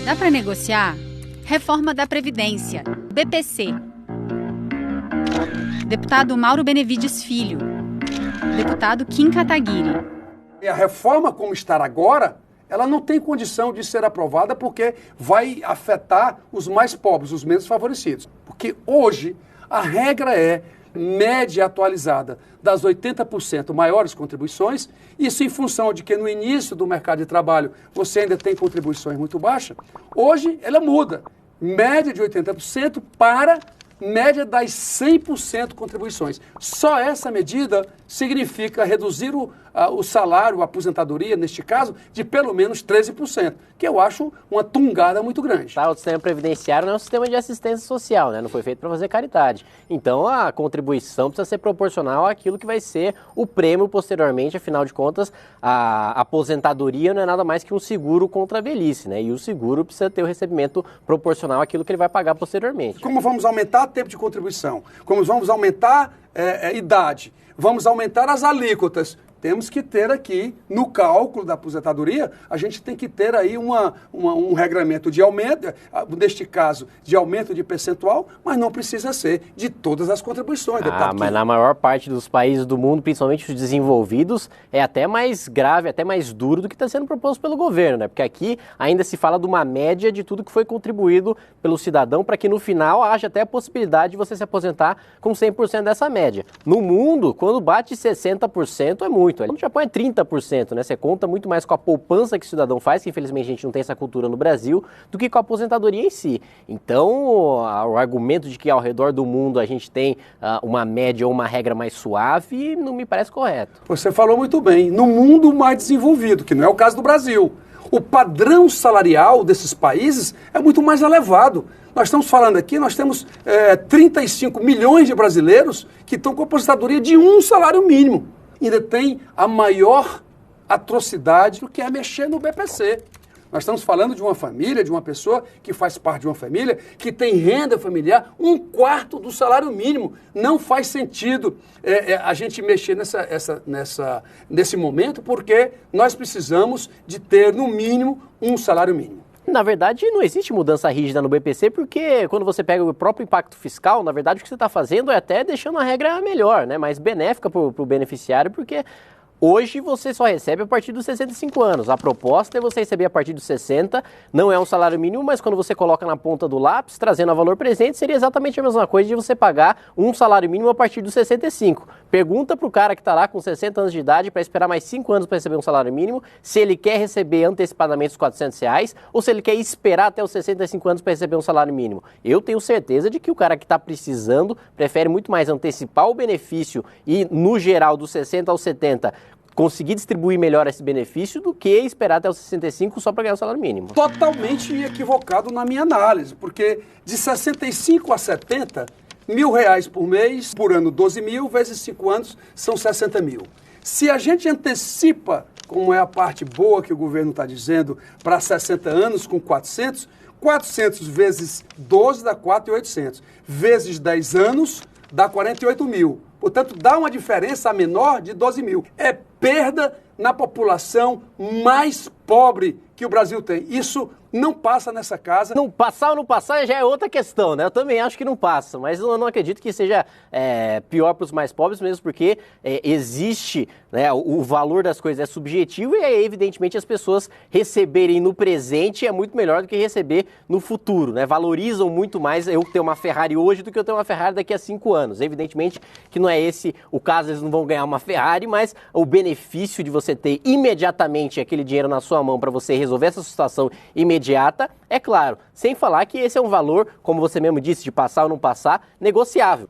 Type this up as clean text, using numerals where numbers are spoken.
Dá para negociar? Reforma da Previdência, BPC. Deputado Mauro Benevides Filho. Deputado Kim Kataguiri. A reforma como está agora, ela não tem condição de ser aprovada porque vai afetar os mais pobres, os menos favorecidos. Porque hoje a regra é média atualizada das 80% maiores contribuições, isso em função de que no início do mercado de trabalho você ainda tem contribuições muito baixas. Hoje ela muda, média de 80% para média das 100% contribuições. Só essa medida significa reduzir o salário, a aposentadoria, neste caso, de pelo menos 13%, que eu acho uma tungada muito grande. O sistema previdenciário não é um sistema de assistência social, né? Não foi feito para fazer caridade. Então, a contribuição precisa ser proporcional àquilo que vai ser o prêmio posteriormente. Afinal de contas, a aposentadoria não é nada mais que um seguro contra a velhice, né? E o seguro precisa ter o recebimento proporcional àquilo que ele vai pagar posteriormente. Como vamos aumentar o tempo de contribuição? Como vamos aumentar idade? Vamos aumentar as alíquotas? Temos que ter aqui, no cálculo da aposentadoria, a gente tem que ter aí um regramento de aumento, neste caso, de aumento de percentual, mas não precisa ser de todas as contribuições. Mas na maior parte dos países do mundo, principalmente os desenvolvidos, é até mais grave, até mais duro do que está sendo proposto pelo governo, né? Porque aqui ainda se fala de uma média de tudo que foi contribuído pelo cidadão para que no final haja até a possibilidade de você se aposentar com 100% dessa média. No mundo, quando bate 60% é muito. No Japão é 30%, né? Você conta muito mais com a poupança que o cidadão faz, que infelizmente a gente não tem essa cultura no Brasil, do que com a aposentadoria em si. Então, o argumento de que ao redor do mundo a gente tem uma média ou uma regra mais suave não me parece correto. Você falou muito bem. No mundo mais desenvolvido, que não é o caso do Brasil, o padrão salarial desses países é muito mais elevado. Nós estamos falando aqui, nós temos 35 milhões de brasileiros que estão com aposentadoria de um salário mínimo. Ainda tem a maior atrocidade do que é mexer no BPC. Nós estamos falando de uma família, de uma pessoa que faz parte de uma família, que tem renda familiar, 1/4 do salário mínimo. Não faz sentido a gente mexer nesse momento, porque nós precisamos de ter, no mínimo, um salário mínimo. Na verdade, não existe mudança rígida no BPC, porque quando você pega o próprio impacto fiscal, na verdade o que você está fazendo é até deixando a regra melhor, né? Mais benéfica para o beneficiário, porque hoje você só recebe a partir dos 65 anos. A proposta é você receber a partir dos 60, não é um salário mínimo, mas quando você coloca na ponta do lápis, trazendo a valor presente, seria exatamente a mesma coisa de você pagar um salário mínimo a partir dos 65. Pergunta para o cara que está lá com 60 anos de idade para esperar mais 5 anos para receber um salário mínimo, se ele quer receber antecipadamente os R$400 ou se ele quer esperar até os 65 anos para receber um salário mínimo. Eu tenho certeza de que o cara que está precisando prefere muito mais antecipar o benefício e, no geral, dos 60 aos 70, conseguir distribuir melhor esse benefício do que esperar até os 65 só para ganhar o salário mínimo. Totalmente equivocado na minha análise, porque de 65 a 70, R$1.000 por mês, por ano 12 mil, vezes 5 anos, são 60 mil. Se a gente antecipa, como é a parte boa que o governo está dizendo, para 60 anos com 400 vezes 12 dá 4.800, vezes 10 anos dá 48 mil. Portanto, dá uma diferença menor de 12 mil. É perda na população mais pobre que o Brasil tem. Isso não passa nessa casa. Não passar ou não passar já é outra questão, né? Eu também acho que não passa, mas eu não acredito que seja pior para os mais pobres, mesmo porque existe, né, o valor das coisas é subjetivo e evidentemente as pessoas receberem no presente é muito melhor do que receber no futuro, né? Valorizam muito mais eu ter uma Ferrari hoje do que eu ter uma Ferrari daqui a 5 anos. Evidentemente que não é esse o caso, eles não vão ganhar uma Ferrari, mas o benefício de você ter imediatamente aquele dinheiro na sua mão para você resolver essa situação imediata, é claro, sem falar que esse é um valor, como você mesmo disse, de passar ou não passar, negociável.